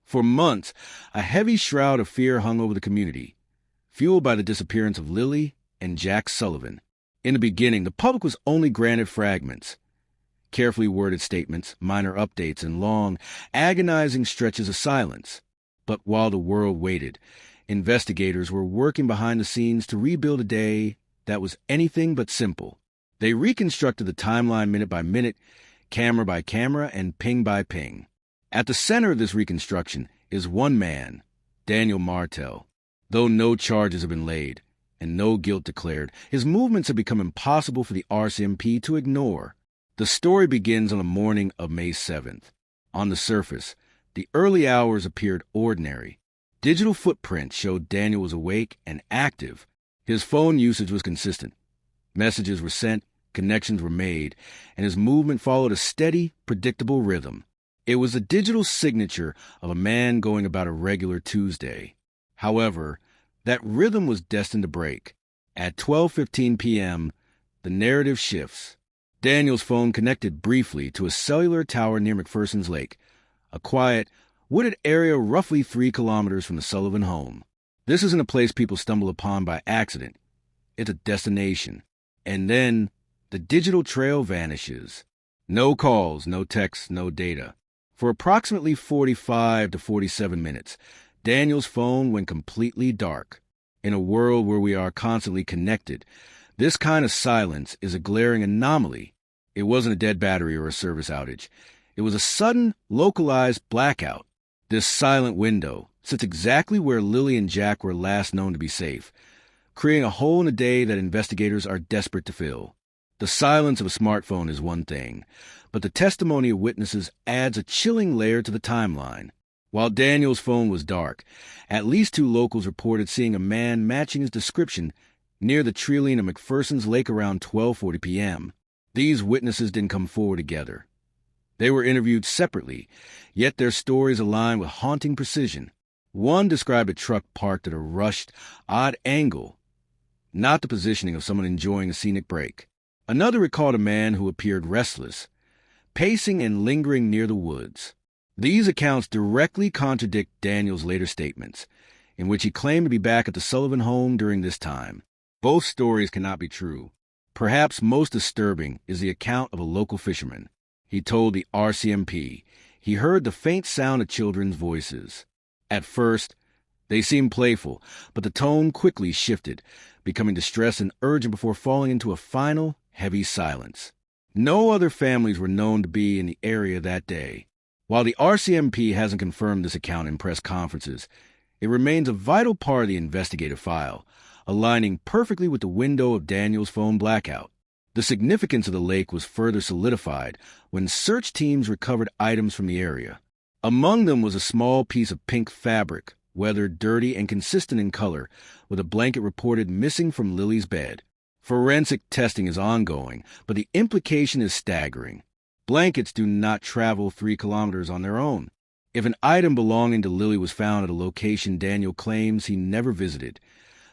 For months, a heavy shroud of fear hung over the community, fueled by the disappearance of Lilly and Jack Sullivan. In the beginning, the public was only granted fragments, carefully worded statements, minor updates, and long, agonizing stretches of silence. But while the world waited, investigators were working behind the scenes to rebuild a day that was anything but simple. They reconstructed the timeline minute by minute, camera by camera, and ping by ping. At the center of this reconstruction is one man, Daniel Martell. Though no charges have been laid and no guilt declared, his movements have become impossible for the RCMP to ignore. The story begins on the morning of May 7th. On the surface, the early hours appeared ordinary. Digital footprints showed Daniel was awake and active. His phone usage was consistent. Messages were sent, connections were made, and his movement followed a steady, predictable rhythm. It was the digital signature of a man going about a regular Tuesday. However, that rhythm was destined to break. At 12:15 p.m., the narrative shifts. Daniel's phone connected briefly to a cellular tower near McFerson's Lake, a quiet, wooded area roughly 3 kilometers from the Sullivan home. This isn't a place people stumble upon by accident. It's a destination. And then the digital trail vanishes. No calls, no texts, no data. For approximately 45 to 47 minutes, Daniel's phone went completely dark. In a world where we are constantly connected, this kind of silence is a glaring anomaly. It wasn't a dead battery or a service outage. It was a sudden, localized blackout. This silent window sits exactly where Lilly and Jack were last known to be safe, creating a hole in a day that investigators are desperate to fill. The silence of a smartphone is one thing, but the testimony of witnesses adds a chilling layer to the timeline. While Daniel's phone was dark, at least 2 locals reported seeing a man matching his description near the treeline of McFerson's Lake around 12:40 p.m. These witnesses didn't come forward together. They were interviewed separately, yet their stories aligned with haunting precision. One described a truck parked at a rushed, odd angle, not the positioning of someone enjoying a scenic break. Another recalled a man who appeared restless, pacing and lingering near the woods. These accounts directly contradict Daniel's later statements, in which he claimed to be back at the Sullivan home during this time. Both stories cannot be true. Perhaps most disturbing is the account of a local fisherman. He told the RCMP he heard the faint sound of children's voices. At first, they seemed playful, but the tone quickly shifted, becoming distressed and urgent before falling into a final, heavy silence. No other families were known to be in the area that day. While the RCMP hasn't confirmed this account in press conferences, it remains a vital part of the investigative file, aligning perfectly with the window of Daniel's phone blackout. The significance of the lake was further solidified when search teams recovered items from the area. Among them was a small piece of pink fabric, weathered, dirty, and consistent in color, with a blanket reported missing from Lily's bed. Forensic testing is ongoing, but the implication is staggering. Blankets do not travel 3 kilometers on their own. If an item belonging to Lily was found at a location Daniel claims he never visited,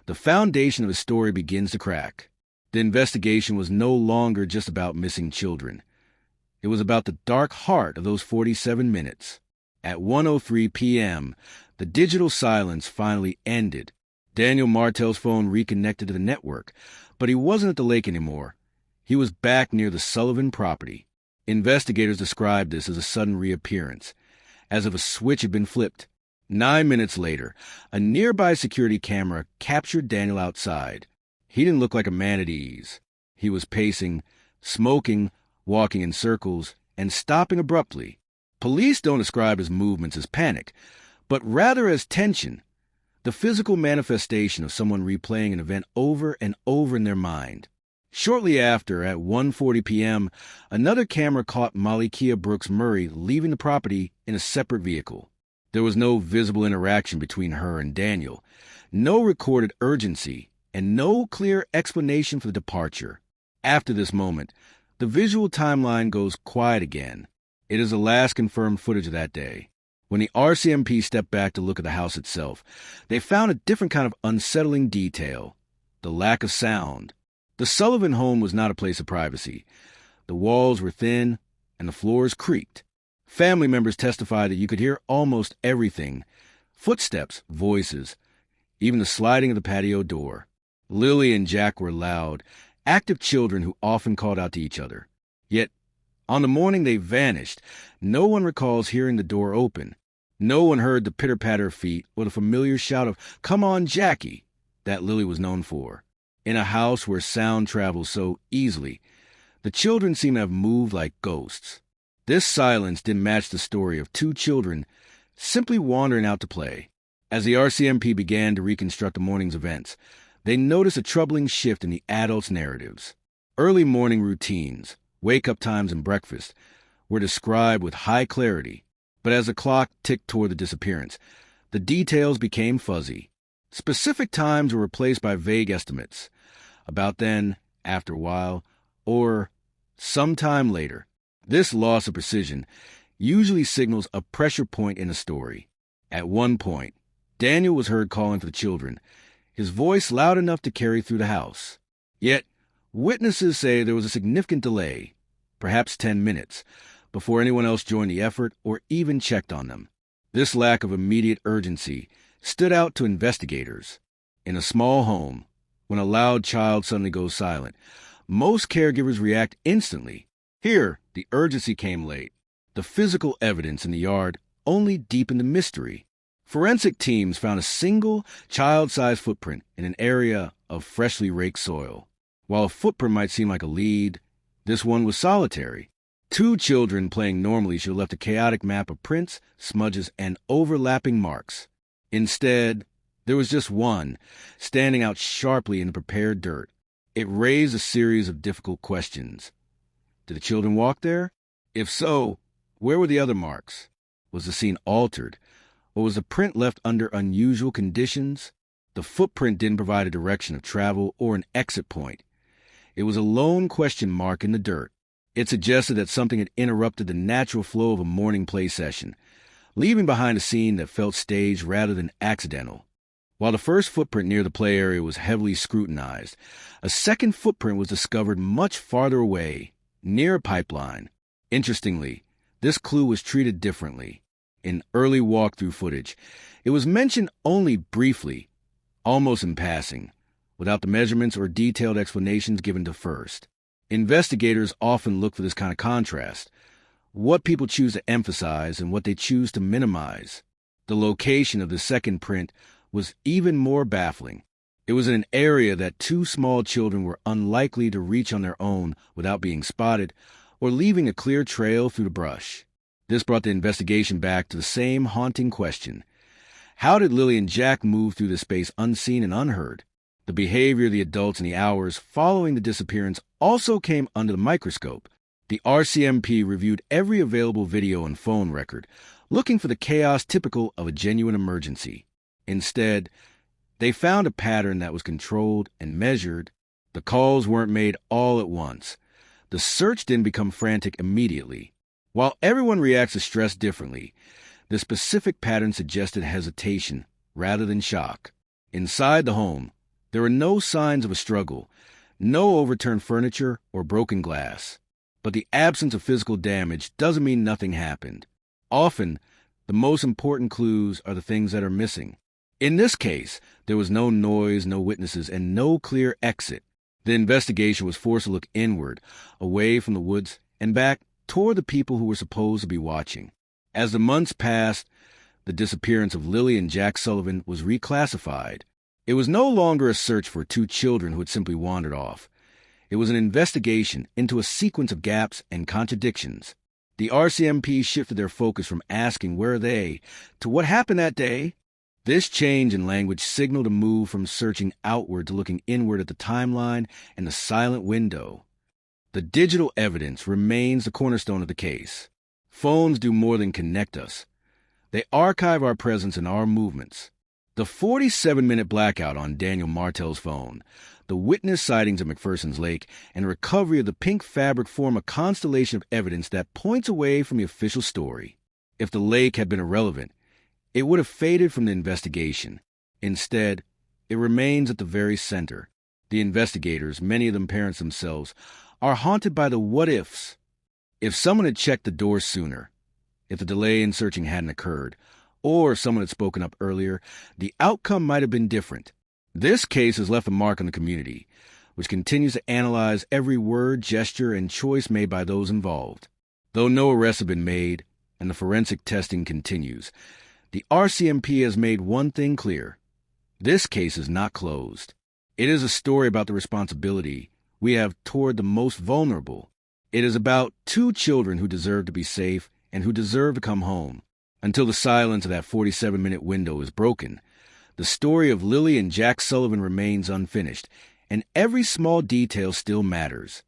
the foundation of his story begins to crack. The investigation was no longer just about missing children. It was about the dark heart of those 47 minutes. At 1:03 p.m., the digital silence finally ended. Daniel Martell's phone reconnected to the network, but he wasn't at the lake anymore. He was back near the Sullivan property. Investigators described this as a sudden reappearance, as if a switch had been flipped. 9 minutes later, a nearby security camera captured Daniel outside. He didn't look like a man at ease. He was pacing, smoking, walking in circles, and stopping abruptly. Police don't describe his movements as panic, but rather as tension, the physical manifestation of someone replaying an event over and over in their mind. Shortly after, at 1:40 p.m., another camera caught Malikia Brooks Murray leaving the property in a separate vehicle. There was no visible interaction between her and Daniel, no recorded urgency, and no clear explanation for the departure. After this moment, the visual timeline goes quiet again. It is the last confirmed footage of that day. When the RCMP stepped back to look at the house itself, they found a different kind of unsettling detail: the lack of sound. The Sullivan home was not a place of privacy. The walls were thin, and the floors creaked. Family members testified that you could hear almost everything: footsteps, voices, even the sliding of the patio door. Lilly and Jack were loud, active children who often called out to each other. Yet, on the morning they vanished, no one recalls hearing the door open. No one heard the pitter-patter of feet or the familiar shout of, "Come on, Jackie," that Lilly was known for. In a house where sound travels so easily, the children seem to have moved like ghosts. This silence didn't match the story of two children simply wandering out to play. As the RCMP began to reconstruct the morning's events, they noticed a troubling shift in the adults' narratives. Early morning routines, wake-up times and breakfast, were described with high clarity, but as the clock ticked toward the disappearance, the details became fuzzy. Specific times were replaced by vague estimates: about then, after a while, or sometime later. This loss of precision usually signals a pressure point in a story. At one point, Daniel was heard calling for the children, his voice loud enough to carry through the house. Yet, witnesses say there was a significant delay, perhaps 10 minutes, before anyone else joined the effort or even checked on them. This lack of immediate urgency stood out to investigators. In a small home, when a loud child suddenly goes silent, most caregivers react instantly. Here, the urgency came late. The physical evidence in the yard only deepened the mystery. Forensic teams found a single child-sized footprint in an area of freshly raked soil. While a footprint might seem like a lead, this one was solitary. Two children playing normally should have left a chaotic map of prints, smudges, and overlapping marks. Instead, there was just one, standing out sharply in the prepared dirt. It raised a series of difficult questions. Did the children walk there? If so, where were the other marks? Was the scene altered? Or was the print left under unusual conditions? The footprint didn't provide a direction of travel or an exit point. It was a lone question mark in the dirt. It suggested that something had interrupted the natural flow of a morning play session, leaving behind a scene that felt staged rather than accidental. While the first footprint near the play area was heavily scrutinized, a second footprint was discovered much farther away, near a pipeline. Interestingly, this clue was treated differently. In early walkthrough footage, it was mentioned only briefly, almost in passing, without the measurements or detailed explanations given to first. Investigators often look for this kind of contrast, what people choose to emphasize and what they choose to minimize. The location of the second print was even more baffling. It was in an area that two small children were unlikely to reach on their own without being spotted or leaving a clear trail through the brush. This brought the investigation back to the same haunting question. How did Lilly and Jack move through this space unseen and unheard? The behavior of the adults in the hours following the disappearance also came under the microscope. The RCMP reviewed every available video and phone record, looking for the chaos typical of a genuine emergency. Instead, they found a pattern that was controlled and measured. The calls weren't made all at once. The search didn't become frantic immediately. While everyone reacts to stress differently, the specific pattern suggested hesitation rather than shock. Inside the home, there were no signs of a struggle, no overturned furniture or broken glass. But the absence of physical damage doesn't mean nothing happened. Often, the most important clues are the things that are missing. In this case, there was no noise, no witnesses, and no clear exit. The investigation was forced to look inward, away from the woods, and back toward the people who were supposed to be watching. As the months passed, the disappearance of Lilly and Jack Sullivan was reclassified. It was no longer a search for two children who had simply wandered off. It was an investigation into a sequence of gaps and contradictions. The RCMP shifted their focus from asking "where are they" to "what happened that day." This change in language signaled a move from searching outward to looking inward at the timeline and the silent window. The digital evidence remains the cornerstone of the case. Phones do more than connect us. They archive our presence and our movements. The 47-minute blackout on Daniel Martell's phone, the witness sightings at McFerson's lake, and recovery of the pink fabric form a constellation of evidence that points away from the official story. If the lake had been irrelevant, it would have faded from the investigation. Instead, it remains at the very center. The investigators, many of them parents themselves, are haunted by the what-ifs. If someone had checked the door sooner, If the delay in searching hadn't occurred, or someone had spoken up earlier, the outcome might have been different. This case has left a mark on the community, which continues to analyze every word, gesture, and choice made by those involved. Though no arrests have been made, and the forensic testing continues, the RCMP has made one thing clear. This case is not closed. It is a story about the responsibility we have toward the most vulnerable. It is about two children who deserve to be safe and who deserve to come home. Until the silence of that 47-minute window is broken, the story of Lilly and Jack Sullivan remains unfinished, and every small detail still matters.